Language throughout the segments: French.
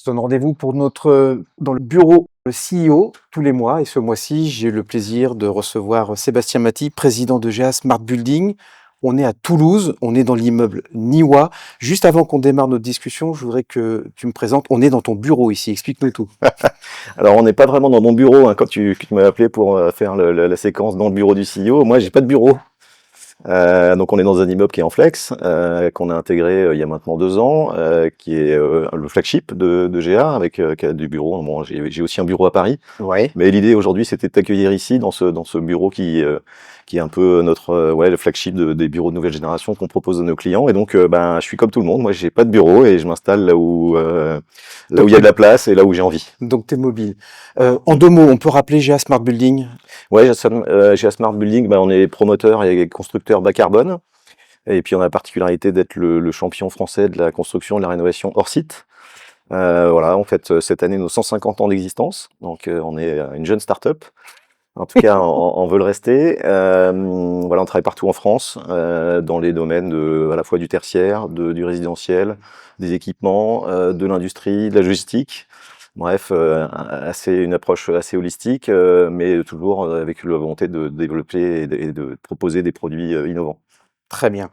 se donne rendez-vous pour notre dans le bureau le CEO tous les mois et ce mois-ci, j'ai le plaisir de recevoir Sébastien Maty, président de GA Smart Building. On est à Toulouse, on est dans l'immeuble Niwa. Juste avant qu'on démarre notre discussion, je voudrais que tu me présentes. On est dans ton bureau ici, explique-nous tout. Alors, on n'est pas vraiment dans mon bureau, hein, quand tu m'as appelé pour faire la séquence dans le bureau du CEO. Moi, j'ai pas de bureau. Donc, on est dans un immeuble qui est en flex, qu'on a intégré il y a maintenant 2 ans, qui est le flagship de GA, avec qui a du bureau. Bon, j'ai aussi un bureau à Paris, Ouais. mais l'idée aujourd'hui, c'était de t'accueillir ici, dans ce bureau qui est un peu notre le flagship des bureaux de nouvelle génération qu'on propose à nos clients. Et donc, je suis comme tout le monde. Moi, j'ai pas de bureau et je m'installe là où il y a de la place et là où j'ai envie. Donc t'es mobile. En 2 mots, on peut rappeler GA Smart Building? Ouais, chez Smart Building, on est promoteur et constructeur bas carbone. Et puis on a la particularité d'être le champion français de la construction et de la rénovation hors site. Voilà, on fête cette année nos 150 ans d'existence. Donc on est une jeune start-up. En tout cas, on veut le rester. Voilà, on travaille partout en France, dans les domaines à la fois du tertiaire, du résidentiel, des équipements, de l'industrie, de la logistique. Bref, une approche assez holistique, mais toujours avec la volonté de développer et de proposer des produits innovants. Très bien.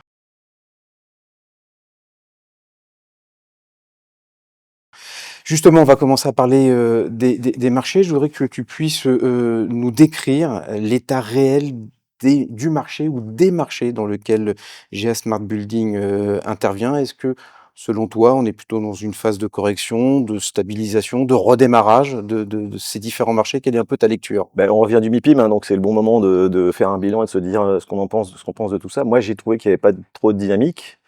Justement, on va commencer à parler des marchés. Je voudrais que tu puisses nous décrire l'état réel du marché ou des marchés dans lesquels GA Smart Building intervient. Est-ce que, selon toi, on est plutôt dans une phase de correction, de stabilisation, de redémarrage de ces différents marchés? Quelle est un peu ta lecture? On revient du MIPIM, hein, donc c'est le bon moment de faire un bilan et de se dire ce qu'on pense de tout ça. Moi, j'ai trouvé qu'il n'y avait pas trop de dynamique.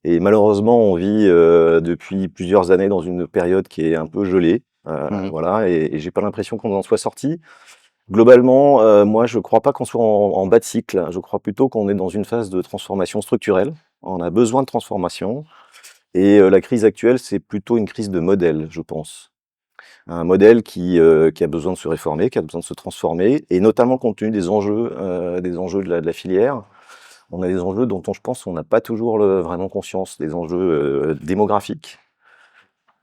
Et malheureusement, on vit depuis plusieurs années dans une période qui est un peu gelée. Mhm. Voilà, et j'ai pas l'impression qu'on en soit sorti. Globalement, moi, je crois pas qu'on soit en bas de cycle. Je crois plutôt qu'on est dans une phase de transformation structurelle. On a besoin de transformation. Et la crise actuelle, c'est plutôt une crise de modèle, je pense. Un modèle qui a besoin de se réformer, qui a besoin de se transformer, et notamment compte tenu des enjeux de la filière. On a des enjeux dont je pense on n'a pas toujours vraiment conscience, des enjeux démographiques.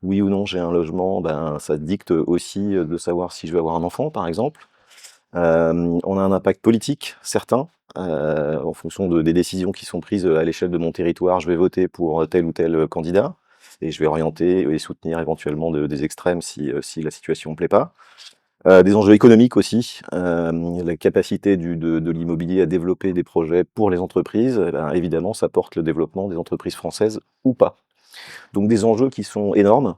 Oui ou non, j'ai un logement, ça dicte aussi de savoir si je vais avoir un enfant, par exemple. On a un impact politique certain, en fonction des décisions qui sont prises à l'échelle de mon territoire. Je vais voter pour tel ou tel candidat et je vais orienter et soutenir éventuellement des extrêmes si la situation ne plaît pas. Des enjeux économiques aussi, la capacité de l'immobilier à développer des projets pour les entreprises, évidemment, ça porte le développement des entreprises françaises ou pas. Donc des enjeux qui sont énormes,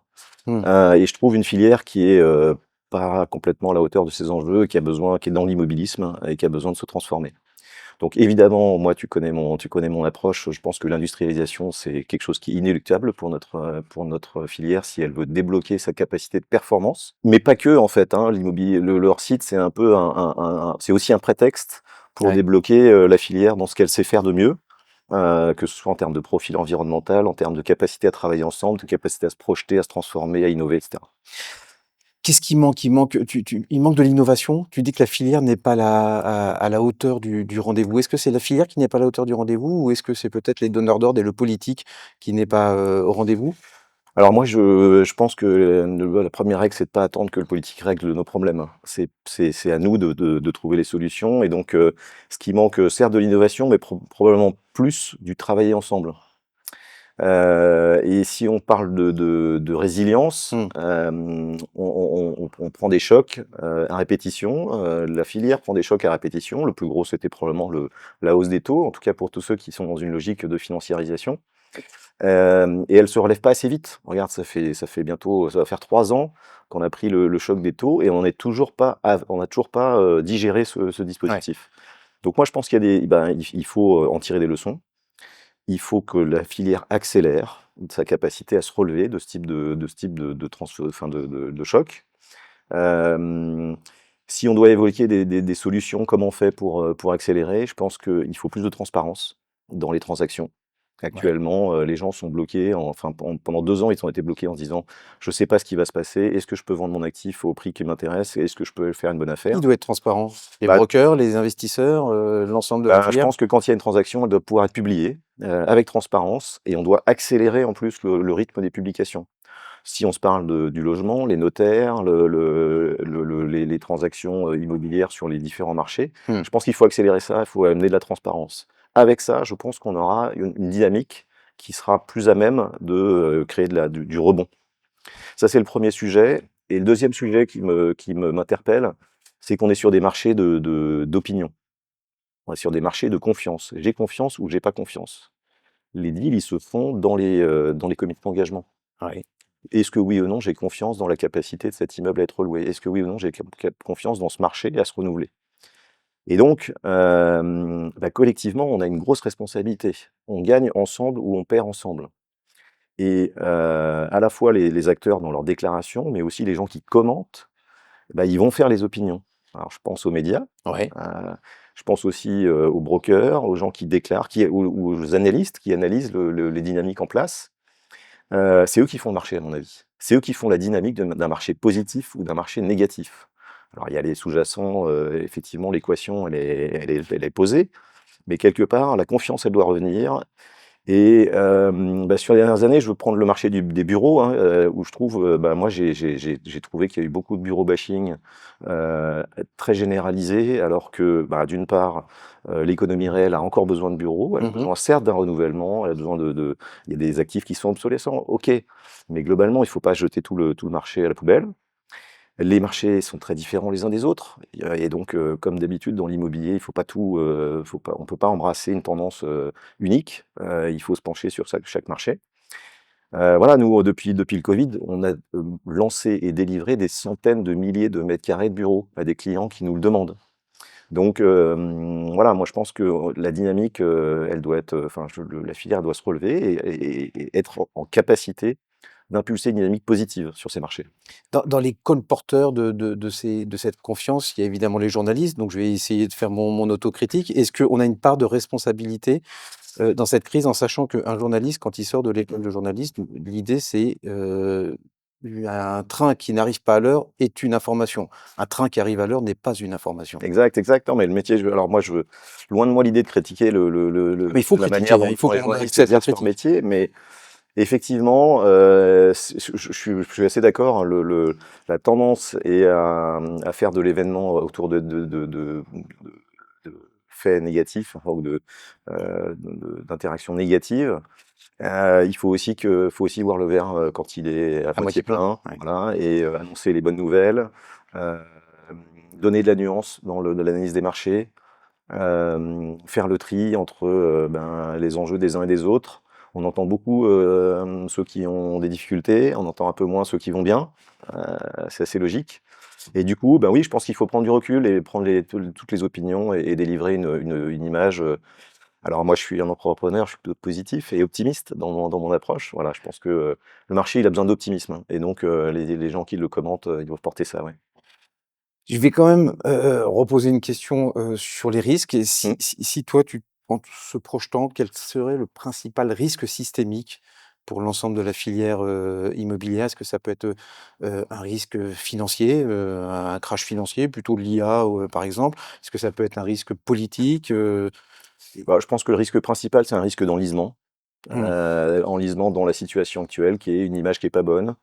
Mhm. et je trouve une filière qui est pas complètement à la hauteur de ces enjeux, qui est dans l'immobilisme et qui a besoin de se transformer. Donc évidemment, moi, tu connais mon approche. Je pense que l'industrialisation, c'est quelque chose qui est inéluctable pour notre filière si elle veut débloquer sa capacité de performance. Mais pas que, en fait, hein. L'immobilier, leur site, c'est un peu c'est aussi un prétexte pour Ouais. débloquer la filière dans ce qu'elle sait faire de mieux, que ce soit en termes de profil environnemental, en termes de capacité à travailler ensemble, de capacité à se projeter, à se transformer, à innover, etc. Qu'est-ce qui manque? Il manque de l'innovation? Tu dis que la filière n'est pas à la hauteur du rendez-vous. Est-ce que c'est la filière qui n'est pas à la hauteur du rendez-vous ou est-ce que c'est peut-être les donneurs d'ordre et le politique qui n'est pas au rendez-vous? Alors moi, je pense que la première règle, c'est de pas attendre que le politique règle nos problèmes, hein. C'est à nous de trouver les solutions. Et donc, ce qui manque, certes de l'innovation, mais probablement plus du travailler ensemble. Et si on parle de résilience, Mmh. on prend des chocs à répétition. La filière prend des chocs à répétition. Le plus gros, c'était probablement la hausse des taux, en tout cas pour tous ceux qui sont dans une logique de financiarisation. Et elle se relève pas assez vite. Regarde, ça va faire 3 ans qu'on a pris le choc des taux et on n'a toujours pas digéré ce Ouais. dispositif. Donc moi, je pense il faut en tirer des leçons. Il faut que la filière accélère sa capacité à se relever de choc. Euh, Si on doit évoquer des solutions, comment on fait pour accélérer, je pense qu'il faut plus de transparence dans les transactions. Ouais. Actuellement, les gens sont bloqués, pendant 2 ans, ils ont été bloqués en se disant: «Je ne sais pas ce qui va se passer. Est-ce que je peux vendre mon actif au prix qui m'intéresse? Est-ce que je peux faire une bonne Qui affaire?» doit être transparent? Les Bah, brokers, les investisseurs, l'ensemble de la je filière? pense que quand il y a une transaction, elle doit pouvoir être publiée, avec transparence, et on doit accélérer en plus le rythme des publications. Si on se parle du logement, les notaires, les transactions immobilières sur les différents marchés, Mmh. je pense qu'il faut accélérer ça, il faut amener de la transparence. Avec ça, je pense qu'on aura une dynamique qui sera plus à même de créer du rebond. Ça, c'est le premier sujet. Et le deuxième sujet m'interpelle, c'est qu'on est sur des marchés d'opinion. On est sur des marchés de confiance. J'ai confiance ou j'ai pas confiance. Les deals, ils se font dans les comités d'engagement. Ouais. Est-ce que oui ou non, j'ai confiance dans la capacité de cet immeuble à être loué? Est-ce que oui ou non, j'ai confiance dans ce marché à se renouveler? Et donc, collectivement, on a une grosse responsabilité. On gagne ensemble ou on perd ensemble. Et à la fois les acteurs dans leurs déclarations, mais aussi les gens qui commentent, ils vont faire les opinions. Alors je pense aux médias, Ouais. heu, je pense aussi, aux brokers, aux gens qui déclarent, ou aux analystes qui analysent les dynamiques en place. C'est eux qui font le marché à mon avis. C'est eux qui font la dynamique d'un marché positif ou d'un marché négatif. Alors il y a les sous-jacents, effectivement l'équation elle est posée, mais quelque part la confiance elle doit revenir. Et sur les dernières années, je veux prendre le marché des bureaux, hein, où je trouve, moi j'ai trouvé qu'il y a eu beaucoup de bureau bashing, très généralisé, alors que, d'une part, l'économie réelle a encore besoin de bureaux. Elle a Mmh. besoin certes d'un renouvellement, elle a besoin il y a des actifs qui sont obsolescents, OK, mais globalement, il ne faut pas jeter tout le marché à la poubelle. Les marchés sont très différents les uns des autres, et donc, comme d'habitude dans l'immobilier, il faut pas tout, on peut pas embrasser une tendance, unique. Il faut se pencher sur chaque marché. Voilà, nous, depuis le Covid, on a, lancé et délivré des centaines de milliers de mètres carrés de bureaux à des clients qui nous le demandent. Donc, voilà, moi je pense que la dynamique, elle doit être, la filière doit se relever et être en capacité d'impulser une dynamique positive sur ces marchés. Dans les colporteurs de cette confiance, il y a évidemment les journalistes, donc je vais essayer de faire mon autocritique. Est-ce qu'on a une part de responsabilité, dans cette crise, en sachant qu'un journaliste, quand il sort de l'école de journalisme, l'idée c'est, un train qui n'arrive pas à l'heure est une information. Un train qui arrive à l'heure n'est pas une information. Exact, exact. Non, mais le métier, alors moi, loin de moi l'idée de critiquer Mais il faut la manière critiquer, hein, dont il faut les qu'on journalistes accepte la exercent leur critique. métier, mais effectivement, je suis assez d'accord, hein, la tendance est à faire de l'événement autour de faits négatifs, enfin, ou d'interactions négatives. Il faut aussi voir le verre quand il est à À moitié moitié plein, plein, ouais. voilà, et annoncer les bonnes nouvelles, euh, donner de la nuance dans l'analyse des marchés, faire le tri entre les enjeux des uns et des autres. On entend beaucoup ceux qui ont des difficultés, on entend un peu moins ceux qui vont bien. C'est assez logique. Et du coup, oui, je pense qu'il faut prendre du recul et prendre toutes les opinions et délivrer une image. Alors moi, je suis un entrepreneur, je suis plutôt positif et optimiste dans mon approche. Voilà, je pense que le marché, il a besoin d'optimisme, hein. Et donc, les gens qui le commentent, ils doivent porter ça, ouais. Je vais quand même, reposer une question, sur les risques et Mmh. si toi en se projetant, quel serait le principal risque systémique pour l'ensemble de la filière, immobilière? Est-ce que ça peut être, un risque, financier, un crash financier, plutôt de l'IA par exemple? Est-ce que ça peut être un risque politique, et Je pense que le risque principal, c'est un risque d'enlisement. mmh, Enlisement dans la situation actuelle, qui est une image qui est pas bonne,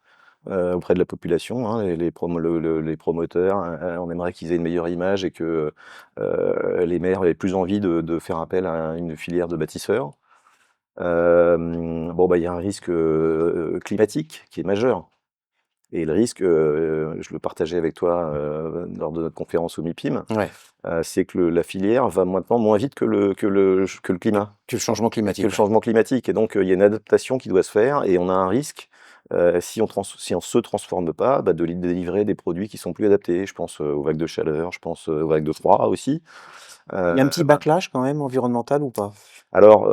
auprès de la population, hein. Les promoteurs, on aimerait qu'ils aient une meilleure image et que, les maires aient plus envie de faire appel à une filière de bâtisseurs. Il y a un risque, climatique qui est majeur, et le risque, je le partageais avec toi, lors de notre conférence au MIPIM, ouais, c'est que la filière va maintenant moins vite que le climat, que le changement que le climatique, ouais. changement climatique, et donc il y a une adaptation qui doit se faire, et on a un risque, si on se transforme pas, de délivrer des produits qui sont plus adaptés. Je pense, aux vagues de chaleur, je pense, aux vagues de froid aussi. Il y a un petit backlash quand même environnemental ou pas? Alors,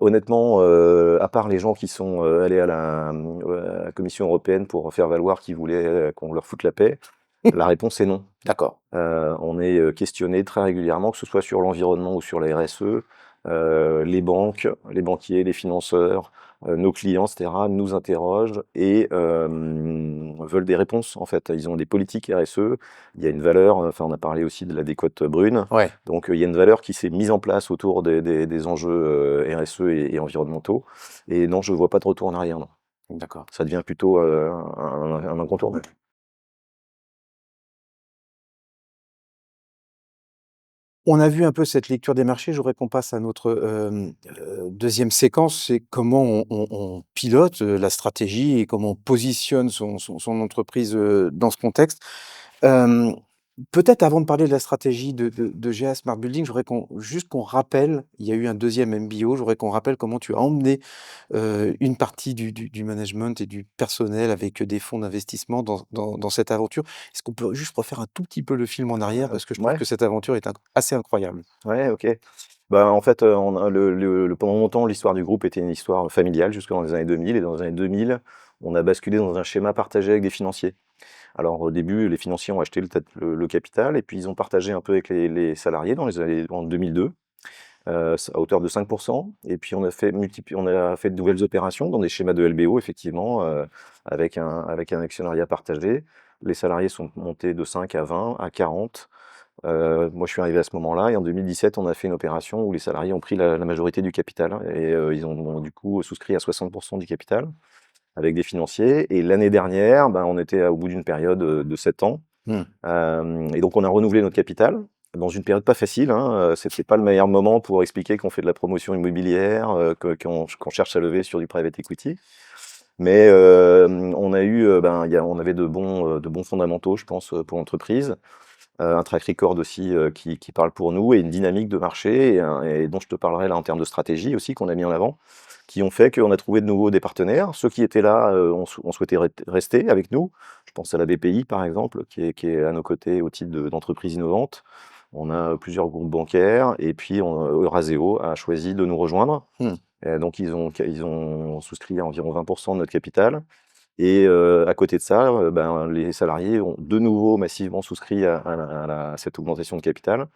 honnêtement, à part les gens qui sont, allés à la Commission européenne pour faire valoir qu'ils voulaient, qu'on leur foute la paix, la réponse est non. D'accord. On est, questionné très régulièrement, que ce soit sur l'environnement ou sur la RSE. Les banques, les banquiers, les financeurs, nos clients, et cetera, nous interrogent et veulent des réponses, en fait. Ils ont des politiques RSE, il y a une valeur, enfin, on a parlé aussi de la décote brune. Ouais. Donc, il y a une valeur qui s'est mise en place autour des enjeux, RSE et environnementaux, et non, je ne vois pas de retour en arrière, non. D'accord. Ça devient plutôt un incontournable. On a vu un peu cette lecture des marchés. Je voudrais qu'on passe à notre, 2e séquence, c'est comment on pilote, la stratégie et comment on positionne son entreprise, dans ce contexte. Hem, Peut-être avant de parler de la stratégie de GA Smart Building, je voudrais qu'on rappelle, il y a eu un 2e MBO, je voudrais qu'on rappelle comment tu as emmené, une partie du management et du personnel avec, des fonds d'investissement dans cette aventure. Est-ce qu'on peut juste refaire un tout petit peu le film en arrière? Parce que je trouve Ouais, que cette aventure est assez incroyable. ouais, OK. Bah, en fait, on a pendant longtemps, l'histoire du groupe était une histoire familiale jusque dans les années 2000 et dans les années 2000, on a basculé dans un schéma partagé avec des financiers. Alors au début, les financiers ont acheté le capital et puis ils ont partagé un peu avec les salariés en 2002, à hauteur de 5 et puis on a fait de nouvelles opérations dans des schémas de LBO effectivement, avec un actionnariat partagé. Les salariés sont montés de 5 à 20, à 40. Moi, je suis arrivé à ce moment-là et en 2017, on a fait une opération où les salariés ont pris la majorité du capital et ils ont du coup souscrit à 60 du capital avec des financiers et l'année dernière, ben, on était au bout d'une période, de 7 ans, Mmh. et donc on a renouvelé notre capital dans une période pas facile, hein, c'était pas le meilleur moment pour expliquer qu'on fait de la promotion immobilière, qu'on cherche à lever sur du private equity. Mais, on a eu, ben, on avait de bons fondamentaux, je pense, pour l'entreprise, un track record aussi, qui parle pour nous et une dynamique de marché et dont je te parlerai là en termes de stratégie aussi qu'on a mis en avant, qui ont fait qu'on a trouvé de nouveau des partenaires. Ceux qui étaient là, ont souhaité rester avec nous. Je pense à la BPI par exemple, qui est à nos côtés au titre d'entreprise innovante. On a plusieurs groupes bancaires et puis Eurazeo a choisi de nous rejoindre. Mmh. Donc ils ont souscrit à environ 20 de notre capital et à côté de ça, ben, les salariés ont de nouveau massivement souscrit à cette augmentation de capital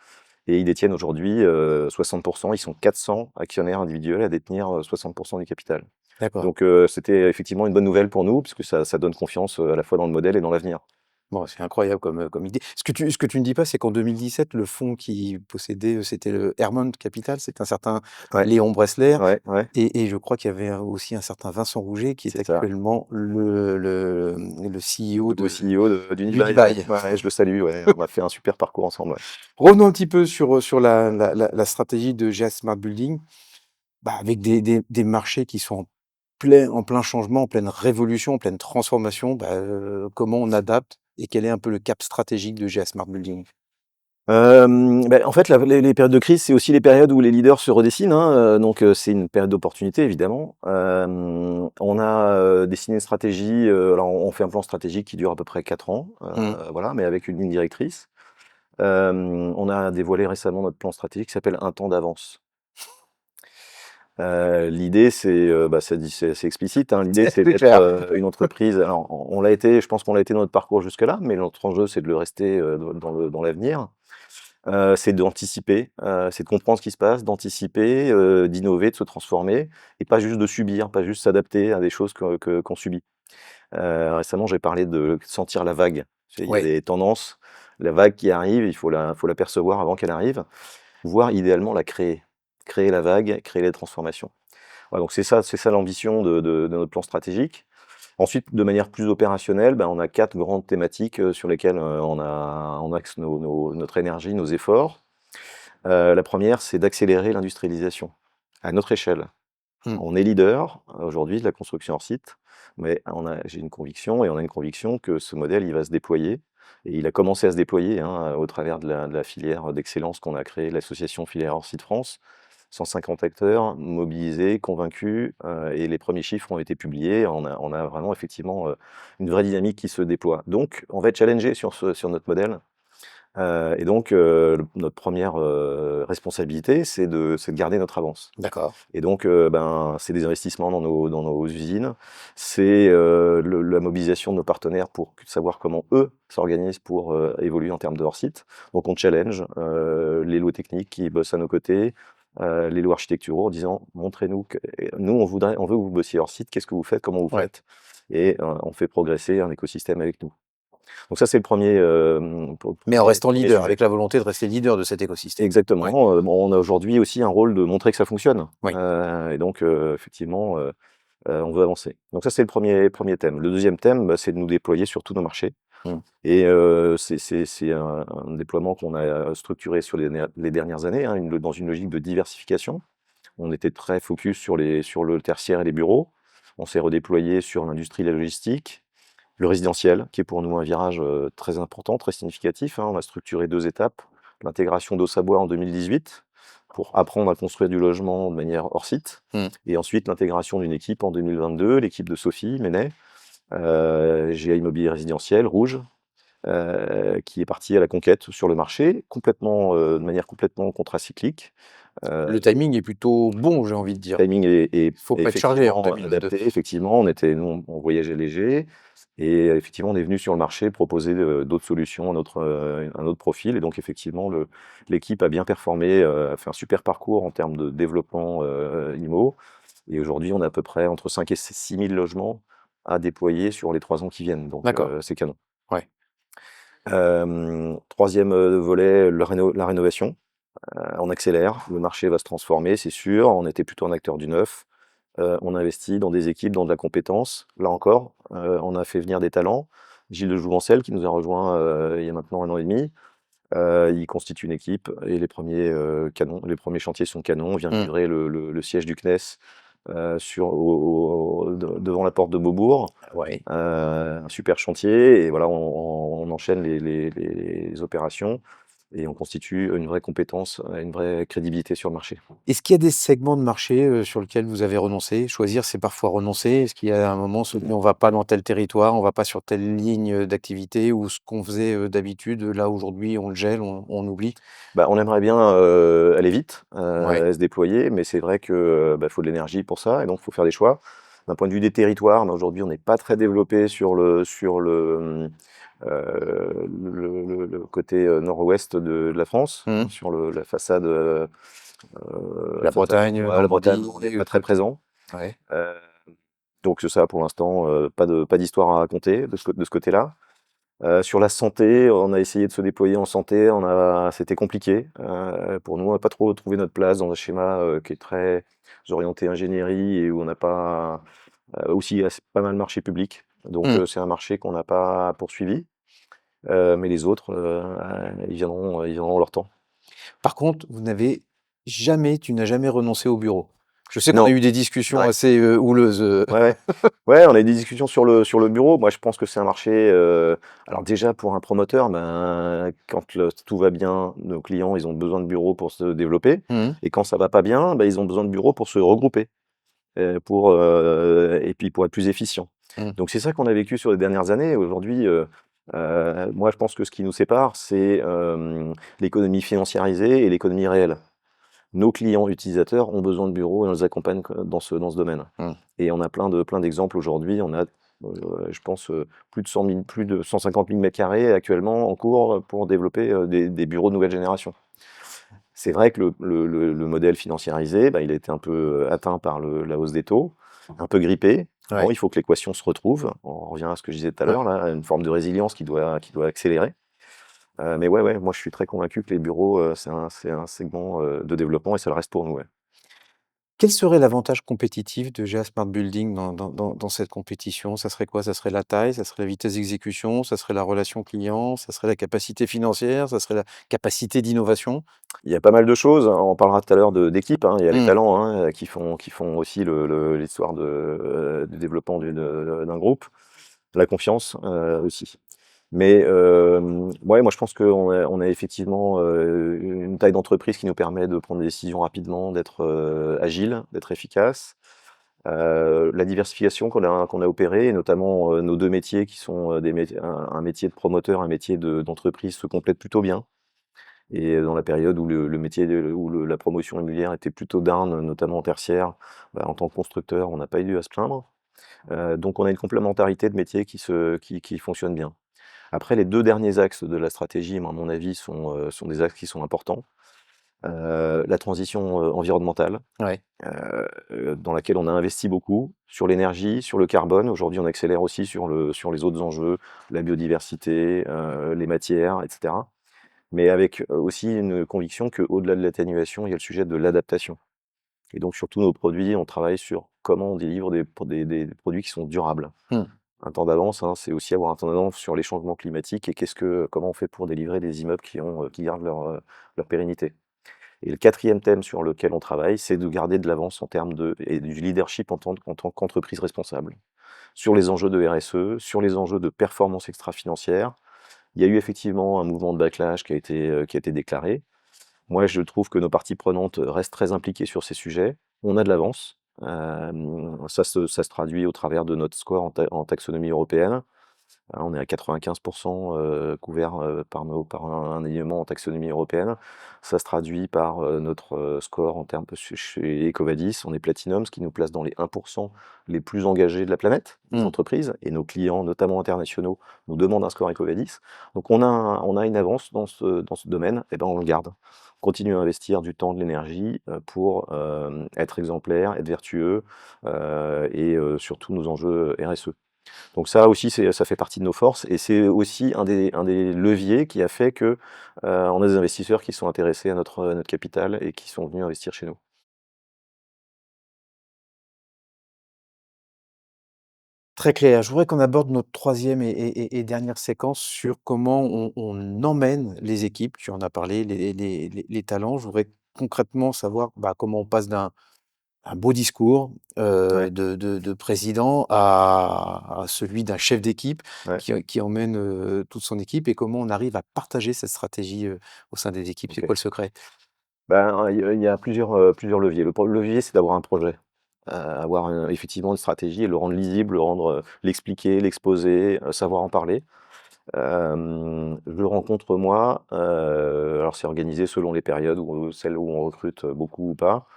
et ils détiennent aujourd'hui, 60. Ils sont 400 actionnaires individuels à détenir, 60 du capital. D'accord. Donc c'était effectivement une bonne nouvelle pour nous puisque ça donne confiance, à la fois dans le modèle et dans l'avenir. Bon, c'est incroyable comme idée. Ce que tu ne dis pas, c'est qu'en 2017, le fonds qui possédait, c'était le Hermond Capital, c'est un certain Ouais, Léon Bressler ouais, et je crois qu'il y avait aussi un certain Vincent Rouget qui est c'est ça. actuellement le CEO Nouveau de CEO d'Unibail, ouais. d'Unibail. Ouais, je le salue, ouais. On a fait un super parcours ensemble, ouais. Revenons un petit peu sur la stratégie de GA Smart Building. Bah, avec des marchés qui sont en plein changement, en pleine révolution, en pleine transformation, bah, comment on adapte et quel est un peu le cap stratégique de GA Smart Building? Beh, en fait, les périodes de crise, c'est aussi les périodes où les leaders se redessinent, hein, donc c'est une période d'opportunité évidemment. On a, dessiné une stratégie, alors on fait un plan stratégique qui dure à peu près 4 ans, Mmh. voilà, mais avec une ligne directrice. On a dévoilé récemment notre plan stratégique qui s'appelle Un temps d'avance. L'idée c'est, bah, c'est explicite, hein, l'idée c'est C'est d'être, clair. une entreprise alors on l'a été, je pense qu'on l'a été dans notre parcours jusque-là, mais notre enjeu c'est de le rester, dans l'avenir. C'est d'anticiper, c'est de comprendre ce qui se passe, d'anticiper, d'innover, de se transformer et pas juste de subir, pas juste s'adapter à des choses qu'on subit. Récemment, j'ai parlé de sentir la vague. Tu sais, il y a Ouais, des tendances, la vague qui arrive, il faut la percevoir avant qu'elle arrive, voire idéalement la créer. Créer la vague, créer les transformations. Voilà, donc c'est ça l'ambition de notre plan stratégique. Ensuite, de manière plus opérationnelle, ben, on a 4 grandes thématiques, sur lesquelles, on axe notre énergie, nos efforts. La première, c'est d'accélérer l'industrialisation à notre échelle. mmh, On est leader, aujourd'hui de la construction hors site, mais j'ai une conviction et on a une conviction que ce modèle, il va se déployer et il a commencé à se déployer, hein, au travers de la filière d'excellence qu'on a créée, l'association Filière hors site France. 150 acteurs mobilisés, convaincus, et les premiers chiffres ont été publiés. On a vraiment effectivement, une vraie dynamique qui se déploie. Donc on va être challengé sur notre modèle. Et donc, notre première responsabilité, c'est de garder notre avance. d'accord. Et donc, ben, c'est des investissements dans nos usines, c'est, la mobilisation de nos partenaires pour savoir comment eux s'organisent pour, évoluer en termes de hors-site. Donc on challenge, les lots techniques qui bossent à nos côtés, les lots architecturaux en disant: «Montrez-nous que nous on veut que vous bossiez hors-site, qu'est-ce que vous faites? Comment vous Ouais. faites?» Et on fait progresser un écosystème avec nous. Donc ça, c'est le premier Mais en restant 1er leader, sujet. avec la volonté de rester leader de cet écosystème. Ouais, Exactement, bon, on a aujourd'hui aussi un rôle de montrer que ça fonctionne, oui. et donc effectivement, On veut avancer. Donc ça, c'est le premier thème. Le deuxième thème, bah, c'est de nous déployer sur tous nos marchés. Mmh. Et c'est un déploiement qu'on a structuré sur les dernières années, hein, dans une logique de diversification. On était très focus sur le tertiaire et les bureaux. On s'est redéployé sur l'industrie et la logistique, le résidentiel, qui est pour nous un virage très important, très significatif, hein. On a structuré 2 étapes. L'intégration d'Ossabois en 2018 pour apprendre à construire du logement de manière hors site. Mmh. Et ensuite l'intégration d'une équipe en 2022, l'équipe de Sophie Menet, GA Immobilier Résidentiel, Rouge, qui est partie à la conquête sur le marché, complètement, de manière complètement contracyclique. Le timing est plutôt bon, j'ai envie de dire. Timing est Faut pas être chargé en effectivement 2022. adapté. Effectivement, nous, on voyageait léger et effectivement, on est venu sur le marché proposer, d'autres solutions, un autre profil et donc effectivement, l'équipe a bien performé, a fait un super parcours en termes de développement, IMO et aujourd'hui, on a à peu près entre 5 et 6 000 logements à déployer sur les 3 ans qui viennent, donc D'accord, c'est canon. ouais. 3e, volet, la rénovation. On accélère, le marché va se transformer, c'est sûr. On était plutôt un acteur du neuf. On investit dans des équipes, dans de la compétence. Là encore, on a fait venir des talents. Gilles de Jouvencel, qui nous a rejoint il y a maintenant 1 an et demi. Il constitue une équipe et les premiers chantiers sont canons. On vient de Mmh. livrer le siège du CNES devant la porte de Beaubourg. Ouais. Un super chantier et voilà, on enchaîne les opérations et on constitue une vraie compétence, une vraie crédibilité sur le marché. Est-ce qu'il y a des segments de marché, sur lesquels vous avez renoncé? Choisir, c'est parfois renoncer. Est-ce qu'il y a un moment, se dit: «On va pas dans tel territoire, on va pas sur telle ligne, d'activité» ou ce qu'on faisait, d'habitude, là, aujourd'hui, on le gèle, on oublie? Bah, on aimerait bien, aller vite, Ouais. se déployer, mais c'est vrai que, bah, faut de l'énergie pour ça et donc faut faire des choix. D'un point de vue des territoires, bah, aujourd'hui, on n'est pas très développé le côté, nord-ouest de la France, Mmh. sur la façade, La Bretagne, ouais, la Bretagne, Normandie, on n'est pas très présent. ouais. Heu, donc ça, pour l'instant, pas d'histoire à raconter de ce côté-là. Sur la santé, on a essayé de se déployer en santé, c'était compliqué. Pour nous, on n'a pas trop trouvé notre place dans un schéma, qui est très orienté ingénierie et où on n'a pas aussi assez pas mal marché public. Donc Mmh. c'est un marché qu'on n'a pas poursuivi, mais les autres, ils viendront leur temps. Par contre, tu n'as jamais renoncé au bureau? Je sais qu'on a Non, eu des discussions ouais, assez, houleuses, ouais, ouais. Ouais, on a eu des discussions sur le bureau. Moi, je pense que c'est un marché, alors déjà pour un promoteur, ben, quand tout va bien, nos clients, ils ont besoin de bureaux pour se développer Mmh. et quand ça va pas bien, bah, ils ont besoin de bureaux pour se regrouper, et puis pour être plus efficients. Mmh. Donc c'est ça qu'on a vécu sur les dernières années. Aujourd'hui, moi, je pense que ce qui nous sépare, c'est, l'économie financiarisée et l'économie réelle. Nos clients utilisateurs ont besoin de bureaux et on les accompagne dans ce domaine. Mmh. Et on a plein d'exemples aujourd'hui. On a, je pense, plus de 150 000 m² actuellement en cours pour développer des bureaux de nouvelle génération. C'est vrai que le modèle financiarisé, bah, il a été un peu atteint par la hausse des taux, un peu grippé. Bon, Ouais. il faut que l'équation se retrouve. On revient à ce que je disais tout à Ouais. l'heure, là, une forme de résilience qui doit accélérer. Mais ouais, moi je suis très convaincu que les bureaux, c'est un segment de développement et ça le reste pour nous, ouais. Quel serait l'avantage compétitif de GA Smart Building dans cette compétition? Ça serait quoi? Ça serait la taille, ça serait la vitesse d'exécution, ça serait la relation client, ça serait la capacité financière, ça serait la capacité d'innovation? Il y a pas mal de choses, on parlera tout à l'heure d'équipes, hein. Il y a les Mmh. talents, hein, qui font aussi l'histoire du développement d'un groupe. La confiance, aussi. Mais ouais, moi je pense qu'on a effectivement, une taille d'entreprise qui nous permet de prendre des décisions rapidement, d'être, agile, d'être efficace. La diversification qu'on a opérée et notamment, nos 2 métiers qui sont, des métiers un métier de promoteur, un métier d'entreprise se complètent plutôt bien et dans la période où le métier la promotion immobilière était plutôt down, notamment en tertiaire, bah, en tant que constructeur, on n'a pas eu à se plaindre. Donc on a une complémentarité de métiers qui fonctionne bien. Après les 2 derniers axes de la stratégie, moi à mon avis, sont des axes qui sont importants. La transition, environnementale, Ouais. dans laquelle on a investi beaucoup, sur l'énergie, sur le carbone. Aujourd'hui, on accélère aussi sur les autres enjeux, la biodiversité, les matières, et cetera. Mais avec, aussi une conviction qu'au-delà de l'atténuation, il y a le sujet de l'adaptation. Et donc sur tous nos produits, on travaille sur comment on délivre des produits qui sont durables. Mmh. Un temps d'avance, hein, c'est aussi avoir un temps d'avance sur les changements climatiques et comment on fait pour délivrer des immeubles qui gardent leur pérennité. Et le quatrième thème sur lequel on travaille, c'est de garder de l'avance en termes et du leadership en tant qu'entreprise responsable. Sur les enjeux de RSE, sur les enjeux de performance extra-financière. Il y a eu effectivement un mouvement de backlash qui a été déclaré. Moi, je trouve que nos parties prenantes restent très impliquées sur ces sujets. On a de l'avance. Ça se traduit au travers de notre score en taxonomie européenne. On est à 95% couvert par un alignement en taxonomie européenne. Ça se traduit par notre score en termes chez Ecovadis. On est Platinum, ce qui nous place dans les 1% les plus engagés de la planète, des Mmh. entreprises. Et nos clients, notamment internationaux, nous demandent un score Ecovadis. Donc on a une avance dans ce domaine, et ben on le garde. On continue à investir du temps, de l'énergie pour être exemplaire, être vertueux et surtout nos enjeux RSE. Donc ça aussi, ça fait partie de nos forces et c'est aussi un des leviers qui a fait que on a des investisseurs qui sont intéressés à notre capital et qui sont venus investir chez nous. Très clair. Je voudrais qu'on aborde notre troisième et dernière séquence sur comment on emmène les équipes. Tu en as parlé, les talents. Je voudrais concrètement savoir, bah, comment on passe d'un un beau discours, Ouais, de président à celui d'un chef d'équipe ouais, qui emmène, toute son équipe et comment on arrive à partager cette stratégie, au sein des équipes. C'est OK. quoi le secret? Ben, il y a plusieurs leviers. Levier, c'est d'avoir un projet, avoir, effectivement une stratégie et le rendre lisible, l'expliquer, l'exposer, savoir en parler. Je le rencontre moi, alors c'est organisé selon les périodes ou celles où on recrute beaucoup ou pas.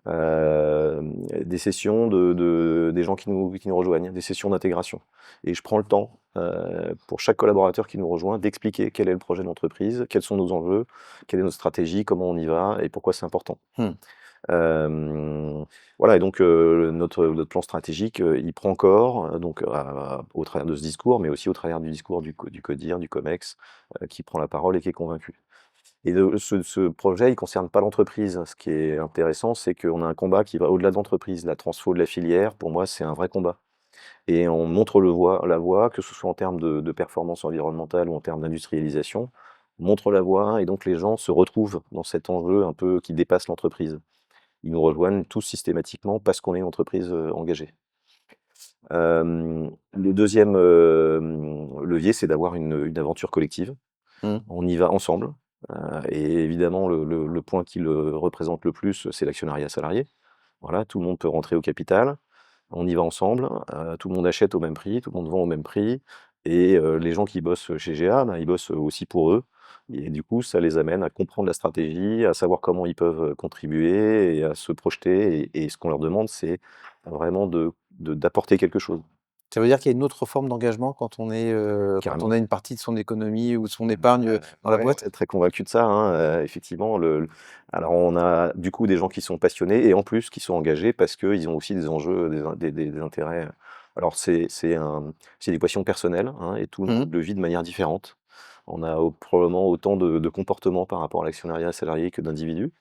Des sessions des gens qui nous rejoignent, des sessions d'intégration. Et je prends le temps, pour chaque collaborateur qui nous rejoint, d'expliquer quel est le projet d'entreprise, quels sont nos enjeux, quelle est notre stratégie, comment on y va et pourquoi c'est important. Mmh. Hem, voilà et donc notre plan stratégique, il prend corps, donc au travers de ce discours, mais aussi au travers du discours du CODIR, du COMEX, qui prend la parole et qui est convaincu. Et ce projet, il concerne pas l'entreprise. Ce qui est intéressant, c'est qu'on a un combat qui va au-delà de l'entreprise. La transfo de la filière, pour moi, c'est un vrai combat. Et on montre la voie, que ce soit en termes de performance environnementale ou en termes d'industrialisation. On montre la voie et donc les gens se retrouvent dans cet enjeu un peu qui dépasse l'entreprise. Ils nous rejoignent tous systématiquement parce qu'on est une entreprise engagée. Le deuxième levier, c'est d'avoir une aventure collective. Mmh. On y va ensemble, et évidemment le point qui le représente le plus, c'est l'actionnariat salarié. Voilà, tout le monde peut rentrer au capital, on y va ensemble, tout le monde achète au même prix, tout le monde vend au même prix et les gens qui bossent chez GA, ben, ils bossent aussi pour eux et du coup, ça les amène à comprendre la stratégie, à savoir comment ils peuvent contribuer et à se projeter et ce qu'on leur demande, c'est vraiment d'apporter quelque chose, Ça veut dire qu'il y a une autre forme d'engagement quand on carrément. a une partie de son économie ou de son épargne, dans la Ouais, boîte? très convaincu de ça, hein, effectivement, alors on a du coup des gens qui sont passionnés et en plus qui sont engagés parce qu'ils ont aussi des enjeux, des intérêts. Alors c'est des passions personnelles, hein, et tout le Mmh. monde le vit de manière différente. On a probablement autant de comportements par rapport à l'actionnariat salarié que d'individus.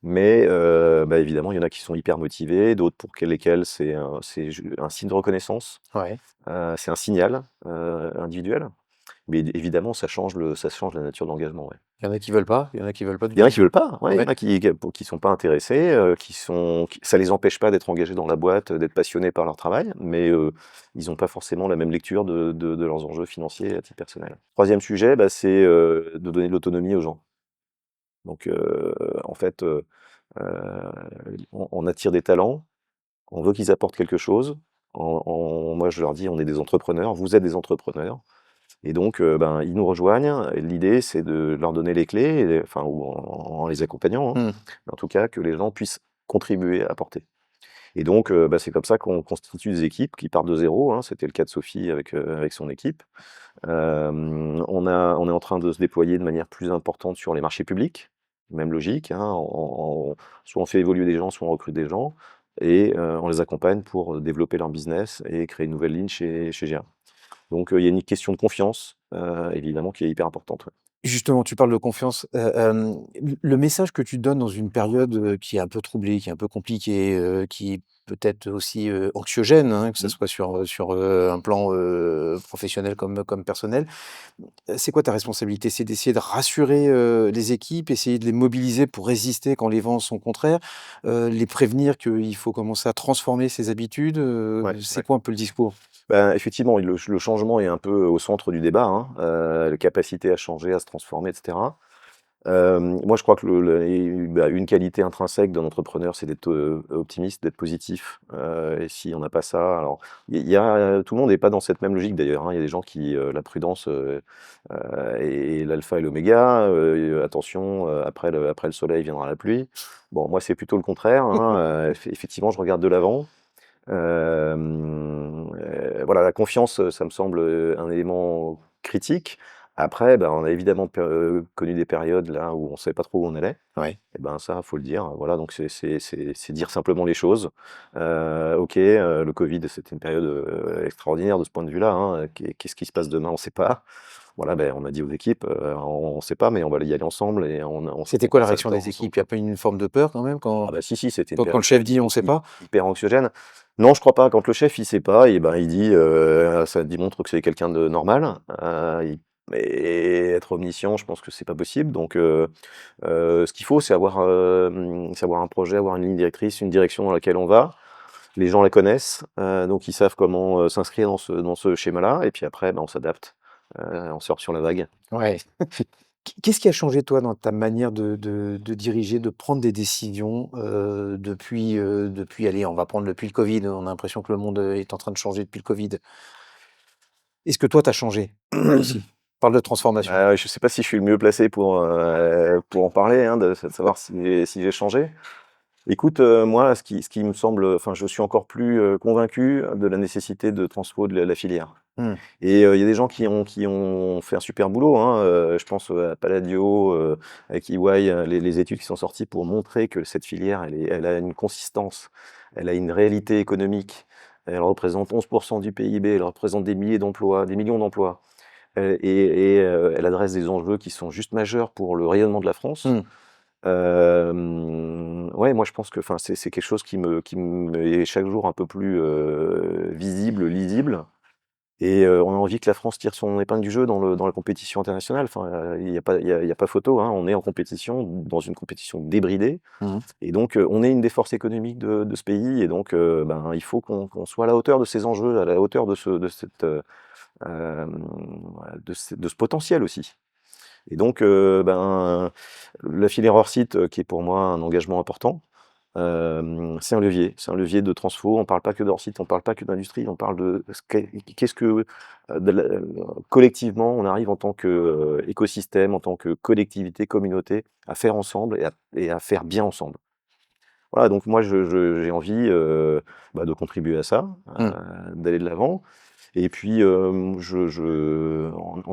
Mais bah, évidemment, il y en a qui sont hyper motivés, d'autres pour lesquels c'est un signe de reconnaissance, Ouais. c'est un signal individuel. Mais évidemment, ça change la nature de l'engagement, ouais. Il y en a qui veulent pas, il y en a qui veulent pas du Il y en a tout. qui veulent pas, ouais, il y en Ouais. a qui sont pas intéressés, ça les empêche pas d'être engagés dans la boîte, d'être passionnés par leur travail, mais ils ont pas forcément la même lecture de leurs enjeux financiers à titre personnel. Troisième sujet, bah, c'est de donner de l'autonomie aux gens. Donc en fait, heu, on attire des talents, on veut qu'ils apportent quelque chose. Moi, je leur dis: «On est des entrepreneurs, vous êtes des entrepreneurs». Et donc, ben, ils nous rejoignent et l'idée, c'est de leur donner les clés enfin ou en les accompagnant, hein, Mmh. mais en tout cas que les gens puissent contribuer, apporter. Et donc, bah, c'est comme ça qu'on constitue des équipes qui partent de zéro, hein. C'était le cas de Sophie avec son équipe. On est en train de se déployer de manière plus importante sur les marchés publics, même logique, hein, soit on fait évoluer des gens, soit on recrute des gens et on les accompagne pour développer leur business et créer une nouvelle ligne chez GA. Donc, il y a une question de confiance, évidemment qui est hyper importante, ouais. Justement, tu parles de confiance, le message que tu donnes dans une période, qui est un peu troublée, qui est un peu compliquée, qui peut-être aussi, anxiogène, hein, que ça Mmh. soit sur, un plan, professionnel comme personnel. C'est quoi ta responsabilité? C'est d'essayer de rassurer, les équipes, essayer de les mobiliser pour résister quand les vents sont contraires, les prévenir qu'il faut commencer à transformer ses habitudes, Ouais, c'est ouais. quoi un peu le discours? Ben, effectivement, le changement est un peu au centre du débat, hein, la capacité à changer, à se transformer et cetera. Moi, je crois que une qualité intrinsèque d'un entrepreneur, c'est d'être, optimiste, d'être positif, et si on n'a pas ça, alors tout le monde n'est pas dans cette même logique d'ailleurs, hein. Il y a des gens qui, la prudence, est l'alpha et l'oméga, attention, après le soleil viendra la pluie. Bon, moi, c'est plutôt le contraire, hein, effectivement, je regarde de l'avant. Voilà, la confiance, ça me semble, un élément critique. Après, ben, on a évidemment connu des périodes là où on savait pas trop où on allait. Ouais. Et ben ça, faut le dire. Voilà, donc c'est dire simplement les choses. OK, le Covid, c'était une période, extraordinaire de ce point de vue-là, hein. Qu'est-ce qui se passe demain? On sait pas. Voilà, ben, on a dit aux équipes, on sait pas, mais on va y aller ensemble et C'était on quoi la réaction s'adapte des ensemble, équipes? Il y a quoi. pas une forme de peur quand même Ah quand bah, si, c'était une quand période le chef dit: «On sait pas»? hyper anxiogène. Non, je crois pas. Quand le chef, il sait pas et ben, il dit, ça démontre que c'est quelqu'un de normal. Il Mais être omniscient, je pense que c'est pas possible. Donc, ce qu'il faut, c'est avoir un projet, avoir une ligne directrice, une direction dans laquelle on va. Les gens la connaissent, donc ils savent comment, s'inscrire dans ce schéma-là et puis après, ben, on s'adapte, on surfe sur la vague. Ouais. Qu'est-ce qui a changé toi dans ta manière de diriger, de prendre des décisions, depuis allez, on va prendre depuis le Covid, on a l'impression que le monde, est en train de changer depuis le Covid. Est-ce que toi tu as changé aussi? Parle de transformation. Bah, je sais pas si je suis le mieux placé pour en parler, hein, de savoir si j'ai changé. Écoute, moi, ce qui me semble, enfin, je suis encore plus, convaincu de la nécessité de transfo de la filière. Mmh. Et il y a des gens qui ont fait un super boulot, hein, je pense, à Palladio, avec EY, les études qui sont sorties pour montrer que cette filière, elle a une consistance, elle a une réalité économique. Elle représente 11 du PIB, elle représente des milliers d'emplois, des millions d'emplois, elle adresse des enjeux qui sont juste majeurs pour le rayonnement de la France. Mmh. Ouais, moi je pense que, enfin, c'est quelque chose qui me est chaque jour un peu plus, visible, lisible. Et on a envie que la France tire son épingle du jeu dans la compétition internationale. Enfin, il y a pas photo, hein. On est en compétition, dans une compétition débridée Mmh. et donc on est une des forces économiques de ce pays et donc ben, il faut qu'on soit à la hauteur de ces enjeux, à la hauteur de ce potentiel aussi. Et donc ben, la filière hors site, qui est pour moi un engagement important, c'est un levier. C'est un levier de transfo. On parle pas que d'hors site, on parle pas que d'industrie, on parle de qu'est-ce que, collectivement, on arrive en tant que, écosystème, en tant que collectivité, communauté, à faire ensemble et à faire bien ensemble. Voilà, donc moi j'ai envie, bah, de contribuer à ça, Mmh. d'aller de l'avant et puis, on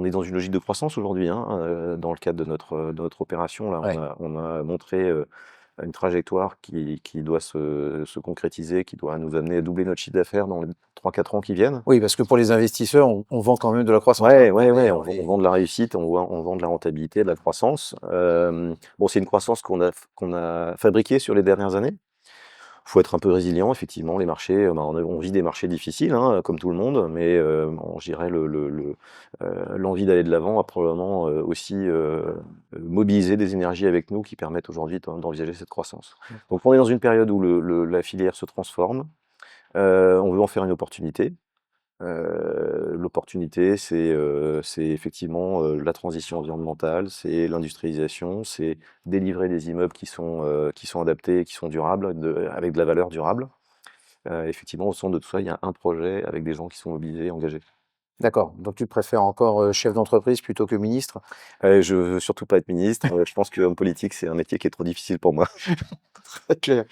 est dans une logique de croissance aujourd'hui, hein, dans le cadre de notre opération là, Ouais. on a montré, une trajectoire qui doit se concrétiser, qui doit nous amener à doubler notre chiffre d'affaires dans les 3-4 ans qui viennent. Oui, parce que pour les investisseurs, on vend quand même de la croissance, hein. Ouais, ouais, ouais, on On vend est on vend de la réussite, on vend de la rentabilité, de la croissance. Bon, c'est une croissance qu'on a fabriquée sur les dernières années. Faut être un peu résilient, effectivement, les marchés, bah, on vit des marchés difficiles, hein, comme tout le monde, mais bon, je dirais l'envie d'aller de l'avant a probablement, aussi, mobilisé des énergies avec nous qui permettent aujourd'hui d'envisager cette croissance. Donc on est dans une période où la filière se transforme, on veut en faire une opportunité. L'opportunité, c'est effectivement, la transition environnementale, c'est l'industrialisation, c'est délivrer des immeubles qui sont adaptés, qui sont durables, avec de la valeur durable. Effectivement, au centre de tout ça, il y a un projet avec des gens qui sont mobilisés, engagés. D'accord, donc tu préfères encore, chef d'entreprise plutôt que ministre? Je veux surtout pas être ministre, je pense qu'homme politique, c'est un métier qui est trop difficile pour moi. Très clair.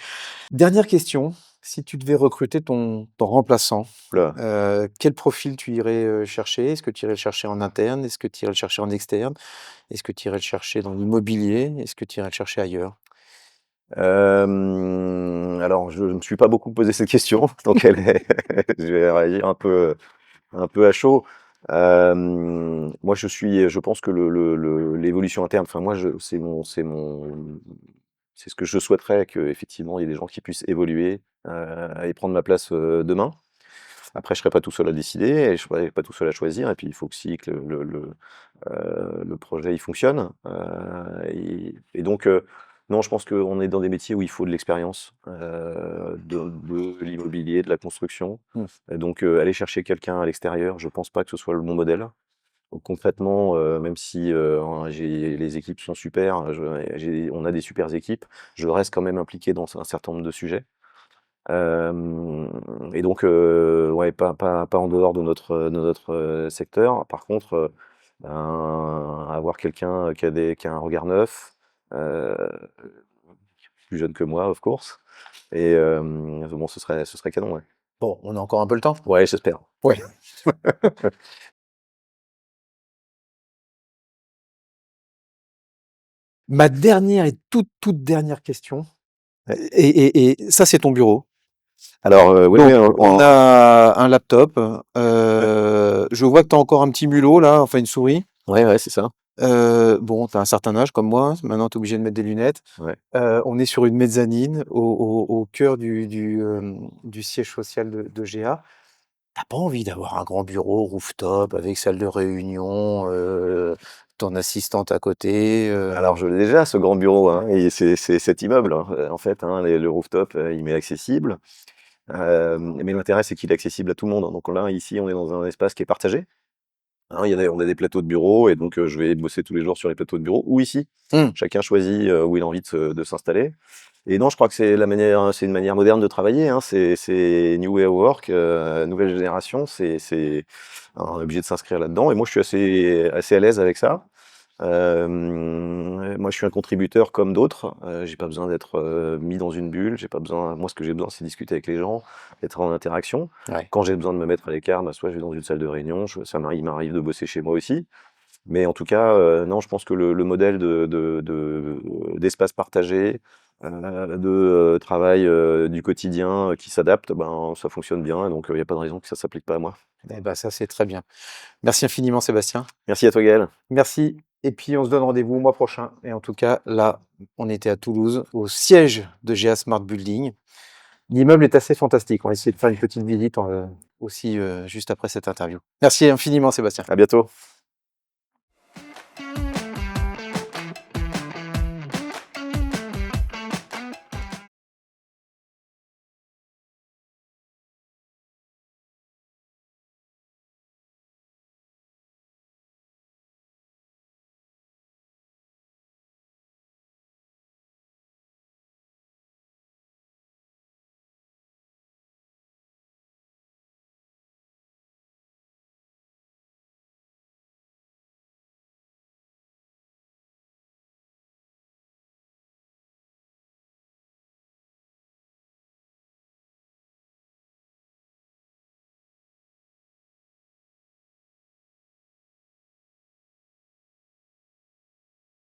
Dernière question, si tu devais recruter ton remplaçant, Là. quel profil tu irais, chercher? Est-ce que tu irais le chercher en interne? Est-ce que tu irais le chercher en externe? Est-ce que tu irais le chercher dans l'immobilier? Est-ce que tu irais le chercher ailleurs? Alors je ne me suis pas beaucoup posé cette question, donc je vais réagir un peu à chaud. Moi, je pense que l'évolution interne, enfin moi, c'est mon C'est ce que je souhaiterais, qu'effectivement, il y ait des gens qui puissent évoluer et prendre ma place demain. Après, je serai pas tout seul à décider, et je serai pas tout seul à choisir, et puis il faut aussi que le projet il fonctionne. Et donc, non, je pense qu'on est dans des métiers où il faut de l'expérience, de l'immobilier, de la construction. Mmh. Et donc, aller chercher quelqu'un à l'extérieur, je pense pas que ce soit le bon modèle. Donc, concrètement, même si les équipes sont super, on a des super équipes, je reste quand même impliqué dans un certain nombre de sujets. Et donc, ouais, pas en dehors de notre secteur. Par contre, avoir quelqu'un qui a un regard neuf, euh, plus jeune que moi, of course. Et bon, ce serait canon, ouais. Bon, on a encore un peu le temps? Ouais, j'espère. Ouais. Ma dernière et toute dernière question, et ça, c'est ton bureau. Alors, oui, Donc, oui, on a un laptop. ouais, Je vois que tu as encore un petit mulot là, enfin une souris. ouais, ouais, c'est ça. Bon, tu as un certain âge comme moi, maintenant tu es obligé de mettre des lunettes. Ouais. On est sur une mezzanine au cœur du siège social de GA. T'as pas envie d'avoir un grand bureau rooftop avec salle de réunion, ton assistante à côté, Alors, je l'ai déjà, ce grand bureau, hein, et c'est cet immeuble, hein, en fait, hein, le rooftop, il m'est accessible. Mais l'intérêt, c'est qu'il est accessible à tout le monde, hein. Donc là, ici, on est dans un espace qui est partagé. Hein, on a des plateaux de bureau, et donc je vais bosser tous les jours sur les plateaux de bureau ou ici. Mmh. Chacun choisit où il a envie de s'installer. Et non, je crois que c'est une manière moderne de travailler, hein. C'est New Way of Work, nouvelle génération. On est obligé de s'inscrire là-dedans. Et moi, je suis assez à l'aise avec ça. Moi, je suis un contributeur comme d'autres. J'ai pas besoin d'être mis dans une bulle. J'ai pas besoin. Moi, ce que j'ai besoin, c'est discuter avec les gens, être en interaction. Ouais. Quand j'ai besoin de me mettre à l'écart, bah, soit je vais dans une salle de réunion. Il m'arrive de bosser chez moi aussi. Mais en tout cas, non, je pense que le modèle d'espace partagé, de travail du quotidien qui s'adapte, ben, ça fonctionne bien. Et donc, il n'y a pas de raison que ça s'applique pas à moi. Eh ben, ça, c'est très bien. Merci infiniment, Sébastien. Merci à toi, Gaël. Merci. Et puis, on se donne rendez-vous au mois prochain. Et en tout cas, là, on était à Toulouse, au siège de GA Smart Building. L'immeuble est assez fantastique. On va essayer de faire une petite visite aussi juste après cette interview. Merci infiniment, Sébastien. À bientôt.